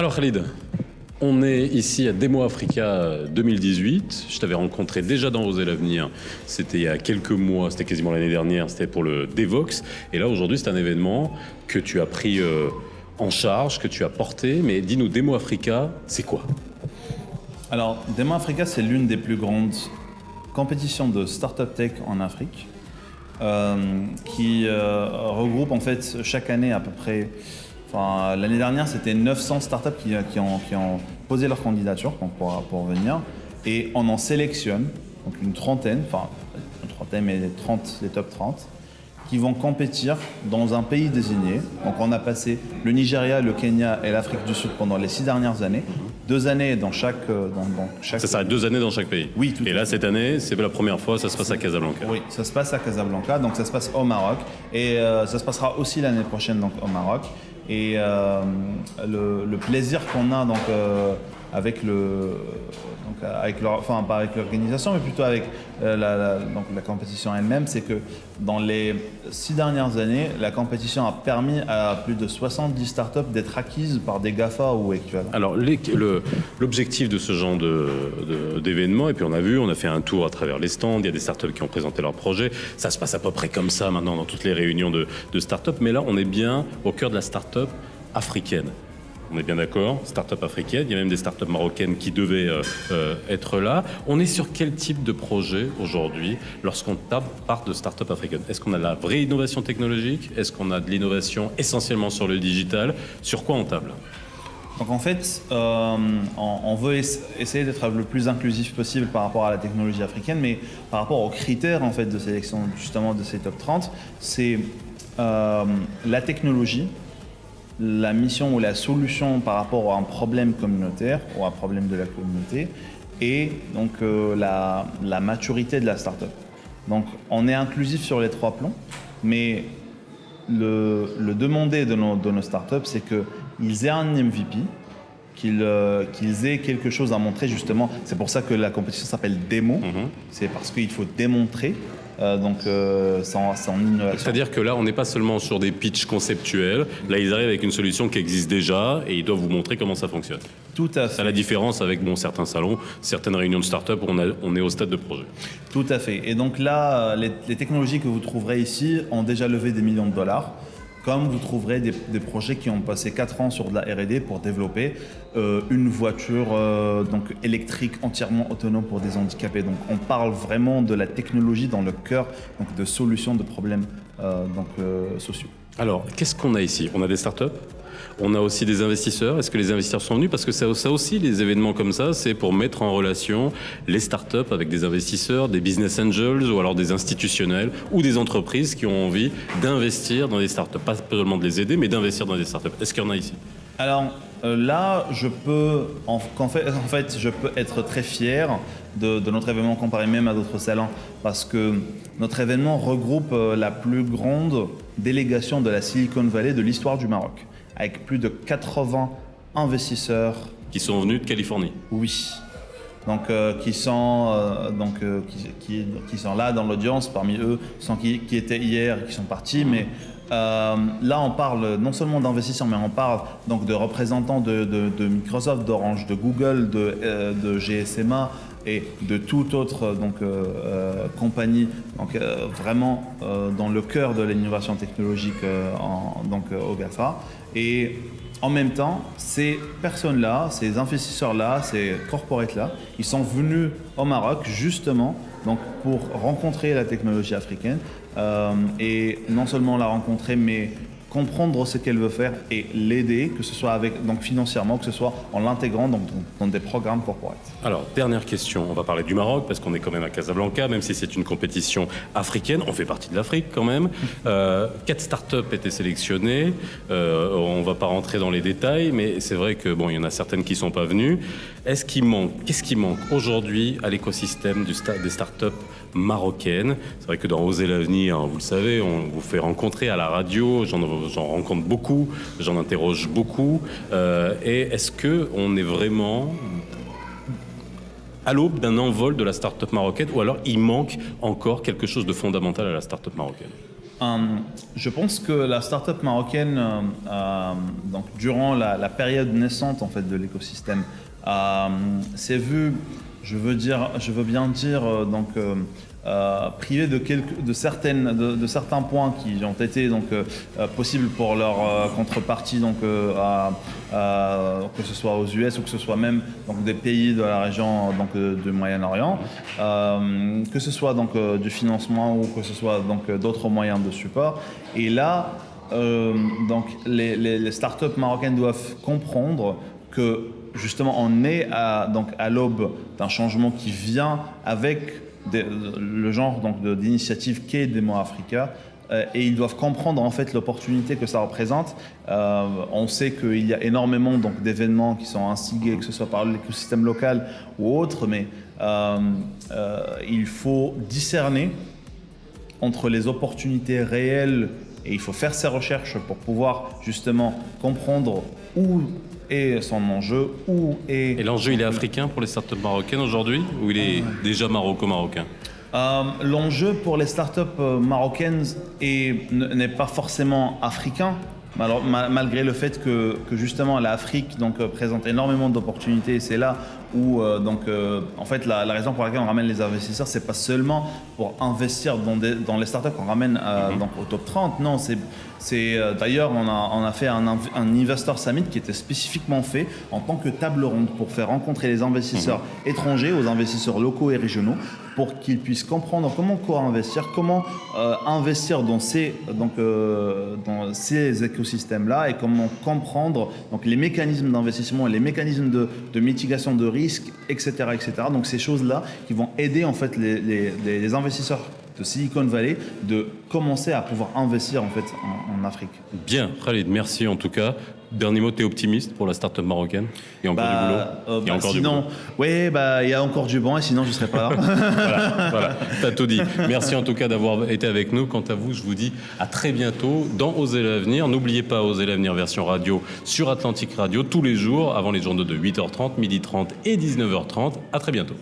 Alors Khalid, on est ici à Demo Africa 2018. Je t'avais rencontré déjà dans Oser l'avenir. C'était il y a quelques mois, c'était quasiment l'année dernière, c'était pour le Devox. Et là aujourd'hui c'est un événement que tu as pris en charge, que tu as porté. Mais dis-nous, Demo Africa, c'est quoi? Alors, Demo Africa, c'est l'une des plus grandes compétitions de start-up tech en Afrique, qui regroupe en fait chaque année à peu près. Enfin, l'année dernière, c'était 900 startups qui ont posé leur candidature pour venir, et on en sélectionne donc une trentaine, mais les top 30, qui vont compétir dans un pays désigné. Donc on a passé le Nigeria, le Kenya et l'Afrique du Sud pendant les 6 dernières années. 2 années dans chaque... Ça s'arrête 2 années dans chaque pays. Oui, tout à fait. Et là, cette année, c'est la première fois, ça se passe à Casablanca. Oui, ça se passe à Casablanca, donc ça se passe au Maroc. Et ça se passera aussi l'année prochaine donc, au Maroc. Et le plaisir qu'on a donc, avec pas avec l'organisation, mais plutôt avec la compétition elle-même, c'est que dans les 6 dernières années, la compétition a permis à plus de 70 startups d'être acquises par des GAFA ou équivalents. Alors, l'objectif de ce genre d'événement, et puis on a fait un tour à travers les stands, il y a des startups qui ont présenté leurs projets, ça se passe à peu près comme ça maintenant dans toutes les réunions de startups, mais là on est bien au cœur de la startup africaine. On est bien d'accord, start-up africaine, il y a même des start-up marocaines qui devaient être là. On est sur quel type de projet aujourd'hui lorsqu'on part de start-up africaine? Est-ce qu'on a la vraie innovation technologique? Est-ce qu'on a de l'innovation essentiellement sur le digital? Sur quoi on table? Donc en fait, on veut essayer d'être le plus inclusif possible par rapport à la technologie africaine, mais par rapport aux critères en fait, de sélection justement de ces top 30, c'est la technologie, la mission ou la solution par rapport à un problème communautaire ou à un problème de la communauté, et donc la maturité de la startup. Donc on est inclusif sur les 3 plans, mais le demander de nos startups, c'est qu'ils aient un MVP, qu'ils aient quelque chose à montrer justement. C'est pour ça que la compétition s'appelle Démo. C'est parce qu'il faut démontrer son innovation. C'est-à-dire que là, on n'est pas seulement sur des pitchs conceptuels. Là, ils arrivent avec une solution qui existe déjà et ils doivent vous montrer comment ça fonctionne. Tout à fait. C'est la différence avec certains salons, certaines réunions de start-up où on est au stade de projet. Tout à fait. Et donc là, les technologies que vous trouverez ici ont déjà levé des millions de dollars. Comme vous trouverez des projets qui ont passé 4 ans sur de la R&D pour développer une voiture électrique entièrement autonome pour des handicapés. Donc on parle vraiment de la technologie dans le cœur de solutions de problèmes sociaux. Alors, qu'est-ce qu'on a ici? On a des startups, on a aussi des investisseurs. Est-ce que les investisseurs sont venus? Parce que ça aussi, les événements comme ça, c'est pour mettre en relation les startups avec des investisseurs, des business angels ou alors des institutionnels ou des entreprises qui ont envie d'investir dans des startups. Pas seulement de les aider, mais d'investir dans des startups. Est-ce qu'il y en a ici? Alors là, je peux être très fier de notre événement comparé même à d'autres salons, parce que notre événement regroupe la plus grande délégation de la Silicon Valley de l'histoire du Maroc, avec plus de 80 investisseurs. Qui sont venus de Californie? Oui. Donc, qui sont là dans l'audience, parmi eux, qui étaient hier et qui sont partis. Mais là, on parle non seulement d'investisseurs, mais on parle donc de représentants de Microsoft, d'Orange, de Google, de GSMA et de toute autre compagnie, vraiment dans le cœur de l'innovation technologique au GAFA. Et en même temps, ces personnes-là, ces investisseurs-là, ces corporates-là, ils sont venus au Maroc justement pour rencontrer la technologie africaine et non seulement la rencontrer, mais comprendre ce qu'elle veut faire et l'aider, que ce soit financièrement, que ce soit en l'intégrant dans des programmes corporate. Alors, dernière question, on va parler du Maroc parce qu'on est quand même à Casablanca, même si c'est une compétition africaine, on fait partie de l'Afrique quand même. 4 startups étaient sélectionnées, on ne va pas rentrer dans les détails, mais c'est vrai que il y en a certaines qui ne sont pas venues. Qu'est-ce qui manque aujourd'hui à l'écosystème des startups marocaines? C'est vrai que dans Oser l'avenir, vous le savez, on vous fait rencontrer à la radio, j'en rencontre beaucoup, j'en interroge beaucoup. Et est-ce qu'on est vraiment à l'aube d'un envol de la start-up marocaine, ou alors il manque encore quelque chose de fondamental à la start-up marocaine? Je pense que la start-up marocaine, donc durant la période naissante en fait de l'écosystème, s'est vue, je veux bien dire, privée de certains points qui ont été possibles pour leur contrepartie, que ce soit aux US ou que ce soit même des pays de la région du Moyen-Orient, que ce soit du financement ou que ce soit d'autres moyens de support. Et là, les startups marocaines doivent comprendre que justement on est à l'aube d'un changement qui vient avec le genre d'initiative qu'est Demo Africa, et ils doivent comprendre en fait l'opportunité que ça représente. On sait qu'il y a énormément d'événements qui sont instigés, que ce soit par l'écosystème local ou autre, mais il faut discerner entre les opportunités réelles et il faut faire ses recherches pour pouvoir justement comprendre où est son enjeu, Et l'enjeu, il est africain pour les startups marocaines aujourd'hui ou il est déjà marocain? L'enjeu pour les startups marocaines n'est pas forcément africain, malgré le fait que justement l'Afrique présente énormément d'opportunités. Et c'est là où en fait la raison pour laquelle on ramène les investisseurs, c'est pas seulement pour investir dans les startups qu'on ramène au top 30. Non, d'ailleurs on a fait un Investor Summit qui était spécifiquement fait en tant que table ronde pour faire rencontrer les investisseurs étrangers aux investisseurs locaux et régionaux, pour qu'ils puissent comprendre comment co-investir, comment investir dans ces écosystèmes-là, et comment comprendre les mécanismes d'investissement et les mécanismes de mitigation de risques, etc., etc. Donc ces choses-là qui vont aider en fait les investisseurs de Silicon Valley de commencer à pouvoir investir en fait en Afrique. Bien, Khalid, merci en tout cas. Dernier mot, tu es optimiste pour la start-up marocaine? Il y a encore du boulot? Il y a encore du boulot. Oui, il y a encore du bon, et sinon je ne serais pas là. Voilà, tu as tout dit. Merci en tout cas d'avoir été avec nous. Quant à vous, je vous dis à très bientôt dans Oser l'avenir. N'oubliez pas Oser l'avenir version radio sur Atlantic Radio tous les jours avant les journaux de 8h30, 12h30 et 19h30. À très bientôt.